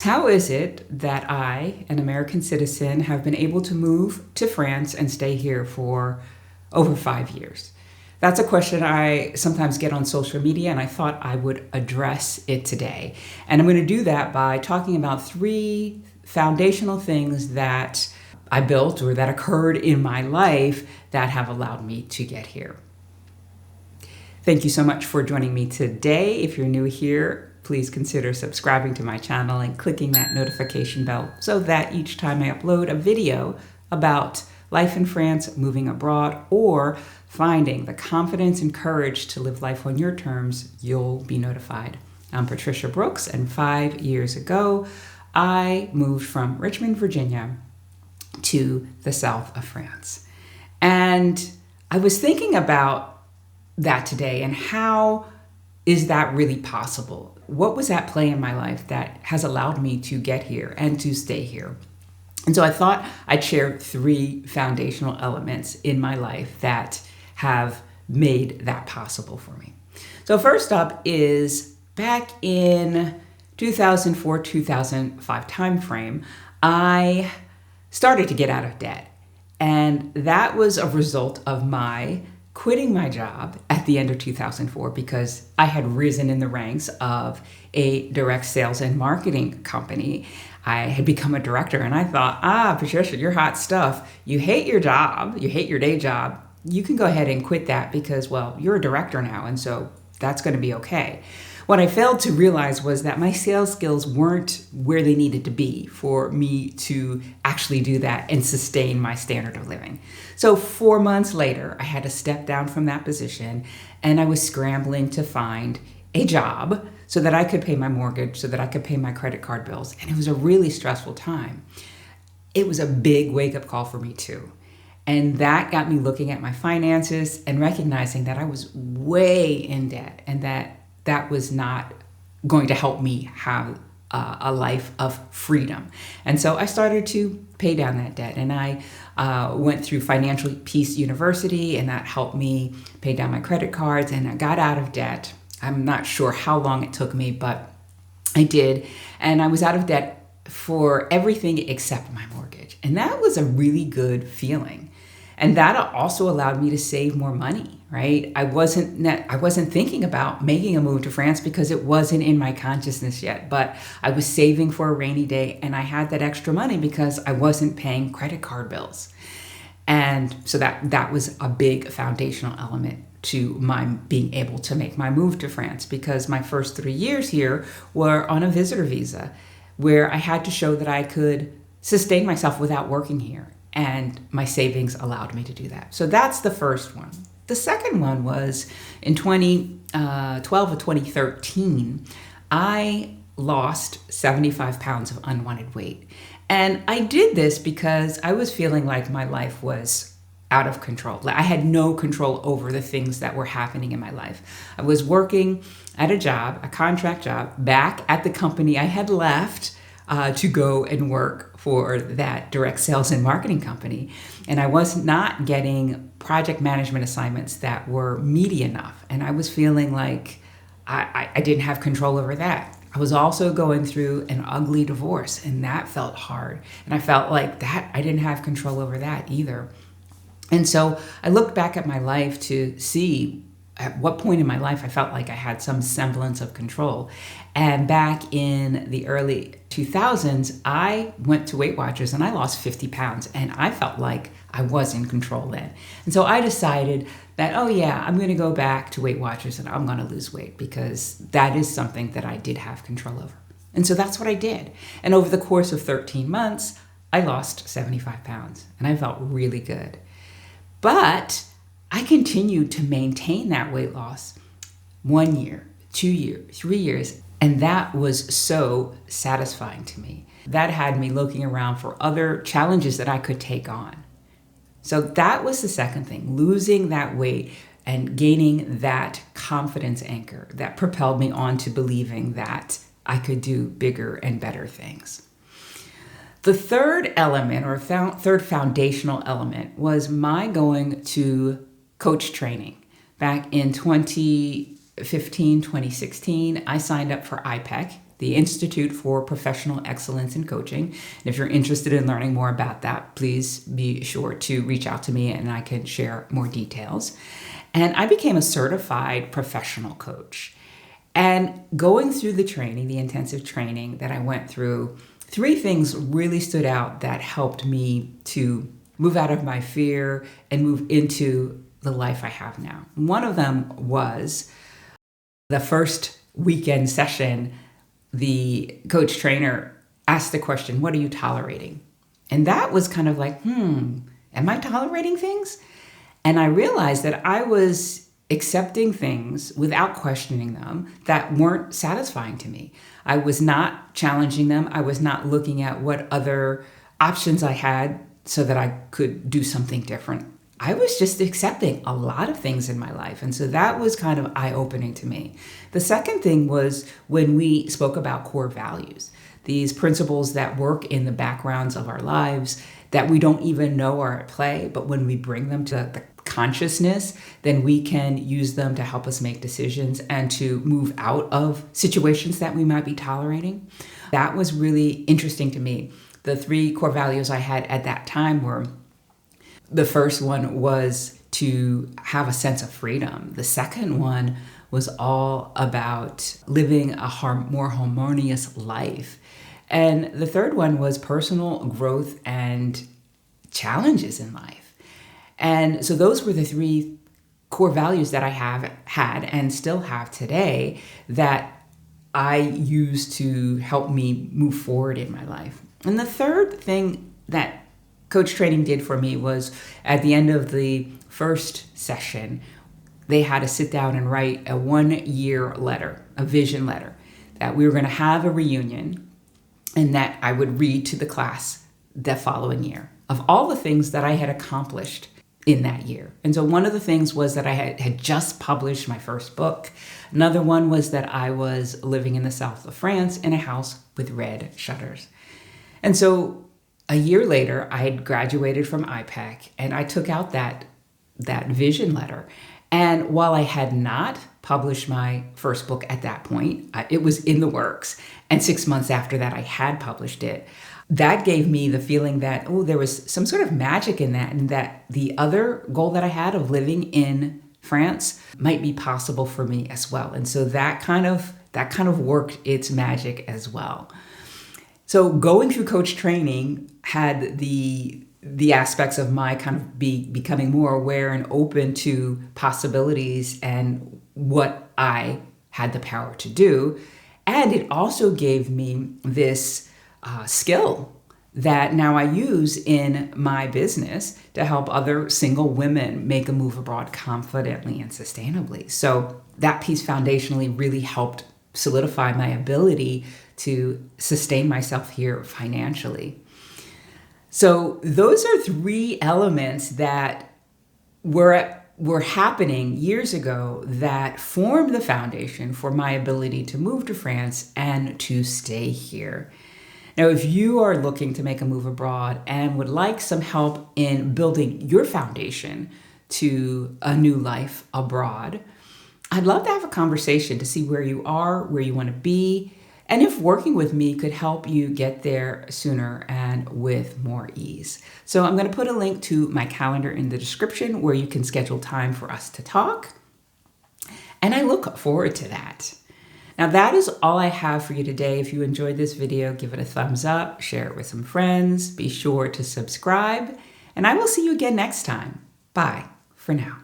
How is it that I, an American citizen, have been able to move to France and stay here for over 5 years? That's a question I sometimes get on social media, and I thought I would address it today. And I'm going to do that by talking about three foundational things that I built or that occurred in my life that have allowed me to get here. Thank you so much for joining me today. If you're new here, please consider subscribing to my channel and clicking that notification bell so that each time I upload a video about life in France, moving abroad, or finding the confidence and courage to live life on your terms, you'll be notified. I'm Patricia Brooks, and 5 years ago, I moved from Richmond, Virginia to the south of France. And I was thinking about that today and how is that really possible? What was at play in my life that has allowed me to get here and to stay here? And so I thought I'd share three foundational elements in my life that have made that possible for me. So first up is back in 2004, 2005 timeframe, I started to get out of debt. And that was a result of my quitting my job at the end of 2004 because I had risen in the ranks of a direct sales and marketing company. I had become a director, and I thought, Patricia, you're hot stuff. You hate your job. You hate your day job. You can go ahead and quit that because, well, you're a director now, and so that's going to be okay. What I failed to realize was that my sales skills weren't where they needed to be for me to actually do that and sustain my standard of living. So 4 months later, I had to step down from that position, and I was scrambling to find a job so that I could pay my mortgage, so that I could pay my credit card bills. And it was a really stressful time. It was a big wake-up call for me too. And that got me looking at my finances and recognizing that I was way in debt and that was not going to help me have a life of freedom. And so I started to pay down that debt, and I went through Financial Peace University, and that helped me pay down my credit cards, and I got out of debt. I'm not sure how long it took me, but I did. And I was out of debt for everything except my mortgage. And that was a really good feeling. And that also allowed me to save more money, right? I wasn't thinking about making a move to France because it wasn't in my consciousness yet, but I was saving for a rainy day, and I had that extra money because I wasn't paying credit card bills. And so that was a big foundational element to my being able to make my move to France, because my first 3 years here were on a visitor visa where I had to show that I could sustain myself without working here. And my savings allowed me to do that. So that's the first one. The second one was in 2012 or 2013, I lost 75 pounds of unwanted weight. And I did this because I was feeling like my life was out of control. I had no control over the things that were happening in my life. I was working at a job, a contract job, back at the company I had left to go and work for that direct sales and marketing company. And I was not getting project management assignments that were meaty enough. And I was feeling like I didn't have control over that. I was also going through an ugly divorce, and that felt hard. And I felt like that I didn't have control over that either. And so I looked back at my life to see at what point in my life I felt like I had some semblance of control. And back in the early 2000s, I went to Weight Watchers and I lost 50 pounds, and I felt like I was in control then. And so I decided that, I'm going to go back to Weight Watchers and I'm going to lose weight because that is something that I did have control over. And so that's what I did. And over the course of 13 months, I lost 75 pounds and I felt really good. But I continued to maintain that weight loss 1 year, 2 years, 3 years. And that was so satisfying to me. That had me looking around for other challenges that I could take on. So that was the second thing, losing that weight and gaining that confidence anchor that propelled me on to believing that I could do bigger and better things. The third element, or third foundational element, was my going to coach training. Back in 2015, 2016, I signed up for IPEC, the Institute for Professional Excellence in Coaching. And if you're interested in learning more about that, please be sure to reach out to me and I can share more details. And I became a certified professional coach. And going through the training, the intensive training that I went through, three things really stood out that helped me to move out of my fear and move into the life I have now. One of them was the first weekend session. The coach trainer asked the question, what are you tolerating? And that was kind of like, am I tolerating things? And I realized that I was accepting things without questioning them that weren't satisfying to me. I was not challenging them. I was not looking at what other options I had so that I could do something different. I was just accepting a lot of things in my life. And so that was kind of eye-opening to me. The second thing was when we spoke about core values, these principles that work in the backgrounds of our lives that we don't even know are at play, but when we bring them to the consciousness, then we can use them to help us make decisions and to move out of situations that we might be tolerating. That was really interesting to me. The three core values I had at that time were, the first one was to have a sense of freedom. The second one was all about living a more harmonious life. And the third one was personal growth and challenges in life. And so those were the three core values that I have had and still have today that I use to help me move forward in my life. And the third thing that coach training did for me was at the end of the first session, they had to sit down and write a 1-year letter, a vision letter, that we were going to have a reunion and that I would read to the class the following year of all the things that I had accomplished in that year. And so one of the things was that I had just published my first book. Another one was that I was living in the south of France in a house with red shutters. And so a year later, I had graduated from IPAC and I took out that vision letter. And while I had not published my first book at that point, it was in the works. And 6 months after that, I had published it. That gave me the feeling that, there was some sort of magic in that, and that the other goal that I had of living in France might be possible for me as well. And so that kind of worked its magic as well. So going through coach training had the aspects of my kind of becoming more aware and open to possibilities and what I had the power to do. And it also gave me this skill that now I use in my business to help other single women make a move abroad confidently and sustainably. So that piece foundationally really helped solidify my ability to sustain myself here financially. So those are three elements that were happening years ago that formed the foundation for my ability to move to France and to stay here. Now, if you are looking to make a move abroad and would like some help in building your foundation to a new life abroad, I'd love to have a conversation to see where you are, where you want to be, and if working with me could help you get there sooner and with more ease. So I'm going to put a link to my calendar in the description where you can schedule time for us to talk. And I look forward to that. Now that is all I have for you today. If you enjoyed this video, give it a thumbs up, share it with some friends, be sure to subscribe, and I will see you again next time. Bye for now.